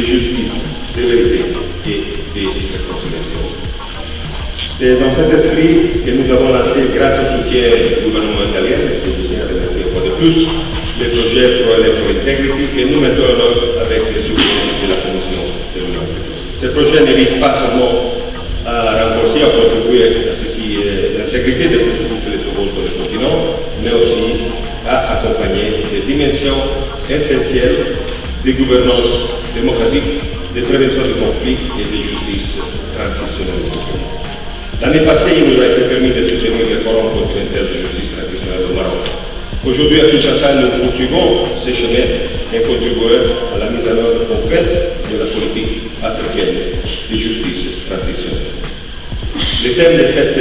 de justice, de vérité et de réconciliation. C'est dans cet esprit que nous avons lancé, grâce au soutien du gouvernement italien, que je tiens à remercier une fois de plus, le projet Pro-Electoral Integrity que nous mettons en œuvre avec le soutien de la Commission de l'Union africaine. Ce projet ne vise pas seulement à renforcer, à contribuer à ce qui est l'intégrité des processus électoraux sur le continent, mais aussi à accompagner les dimensions essentielles de gouvernance démocratique, de prévention du conflit et de justice transitionnelle. L'année passée, il nous a été permis de soutenir le Forum continental de justice transitionnelle au Maroc. Aujourd'hui, à Kinshasa, nous poursuivons ce chemin et contribuons à la mise en œuvre concrète de la politique africaine de justice transitionnelle. Le thème de cette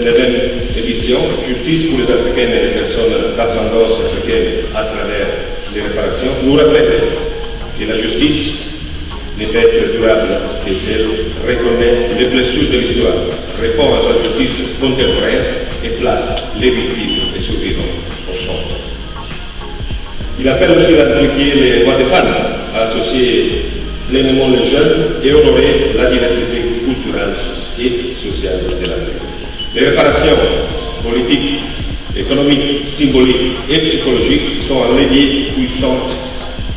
9e édition, justice pour les Africaines et les personnes d'ascendance africaine à travers les réparations, nous rappelle que la justice ne peut être durable que si elle reconnaît les blessures de l'histoire, répond à la justice contemporaine et place les victimes et survivants au centre. Il appelle aussi à impliquer les voix des femmes, à associer pleinement les jeunes et honorer la diversité culturelle et sociale de l'Afrique. Les réparations politiques, économiques, symboliques et psychologiques sont un levier puissant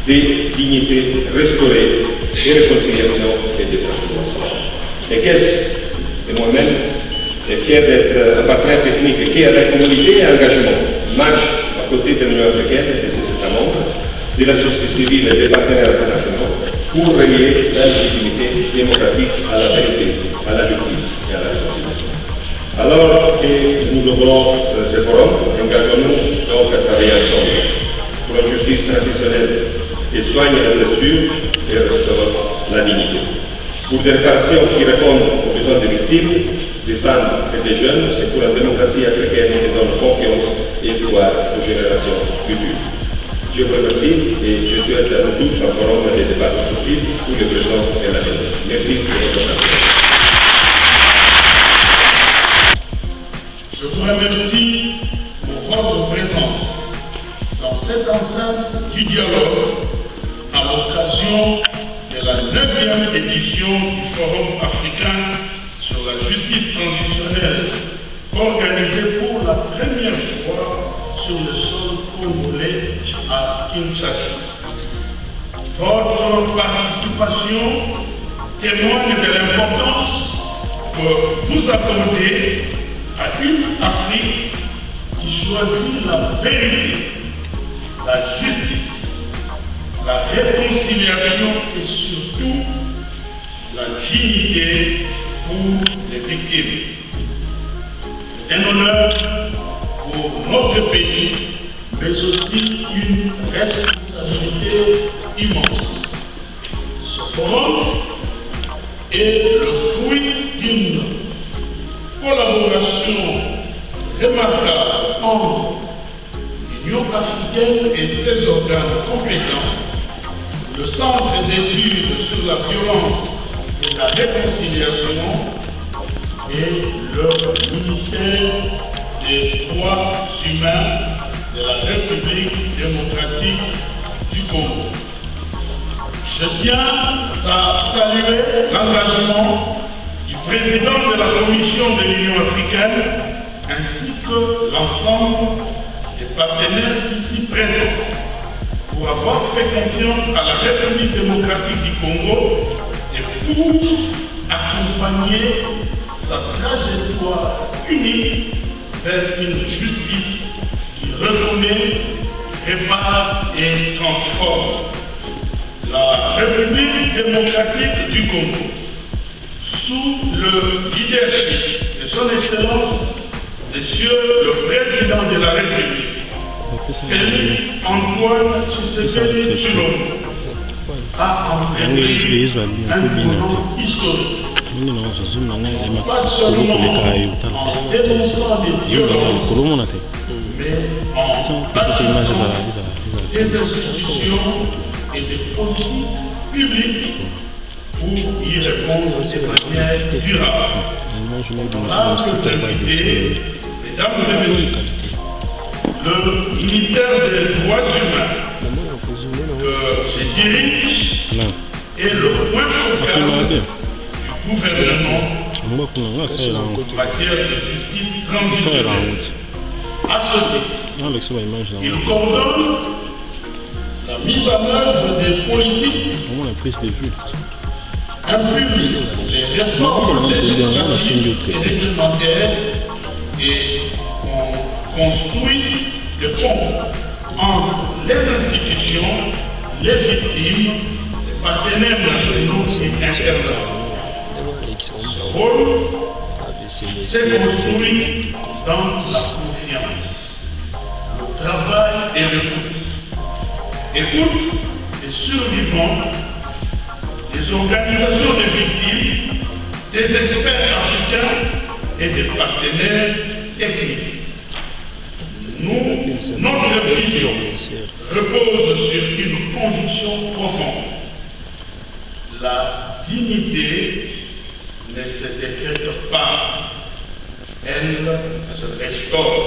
de dignité restaurée, de réconciliation et de transformation. Et qu'est-ce que moi-même est fier d'être un partenaire technique qui, avec humilité et engagement, marche à côté de l'Union africaine et de ses États membres, de la société civile et des partenaires internationaux pour relier la légitimité démocratique à la vérité, à la justice et à la réconciliation. Alors que nous ouvrons ce forum, engageons-nous donc à travailler ensemble pour la justice transitionnelle et soigne la blessure et restaure la dignité. Pour des réparations qui répondent aux besoins des victimes, des femmes et des jeunes, et pour la démocratie africaine qui donne confiance et espoir aux générations futures. Je vous remercie et je souhaite à nous tous un forum de débat constructif pour le présent et l'avenir. Merci pour votre attention. Je vous remercie pour votre présence dans cette enceinte du dialogue à l'occasion de la 9e édition du Forum africain sur la justice transitionnelle, organisé pour la première fois sur le sol congolais à Kinshasa. Votre participation témoigne de l'importance que vous accordez à une Afrique qui choisit la vérité, la justice, la réconciliation et surtout la dignité pour les victimes. C'est un honneur pour notre pays, mais aussi une responsabilité immense. Ce forum est le fruit d'une collaboration remarquable entre l'Union africaine et ses organes compétents, le Centre d'études sur la violence et la réconciliation et le ministère des droits humains de la République démocratique du Congo. Je tiens à saluer l'engagement du président de la Commission de l'Union africaine ainsi que l'ensemble des partenaires ici présents pour avoir fait confiance à la République démocratique du Congo et pour accompagner sa trajectoire unique vers une justice qui reconnaît, répare et transforme. La République démocratique du Congo, sous le leadership de son Excellence, Monsieur le Président de la République, Félix Antoine Tshisekedi Tshilombo, a entrepris un tournant historique. Pas seulement en dénonçant les violences, mais en bâtissant des institutions et des politiques publiques pour y répondre de manière durable. Mesdames et messieurs, le ministère des droits humains que je dirige est le point focal du gouvernement en matière de justice transitionnelle. À ce titre, il coordonne la mise en œuvre des politiques, impulse les réformes législatives et réglementaires et on construit des ponts entre les institutions, les victimes, les partenaires nationaux et internationaux. Ce rôle s'est construit dans la confiance, le travail et l'écoute. Écoute des survivants, des organisations de victimes, des experts africains et des partenaires techniques. Notre vision repose sur une conviction profonde. La dignité ne se décrète pas, elle se restaure.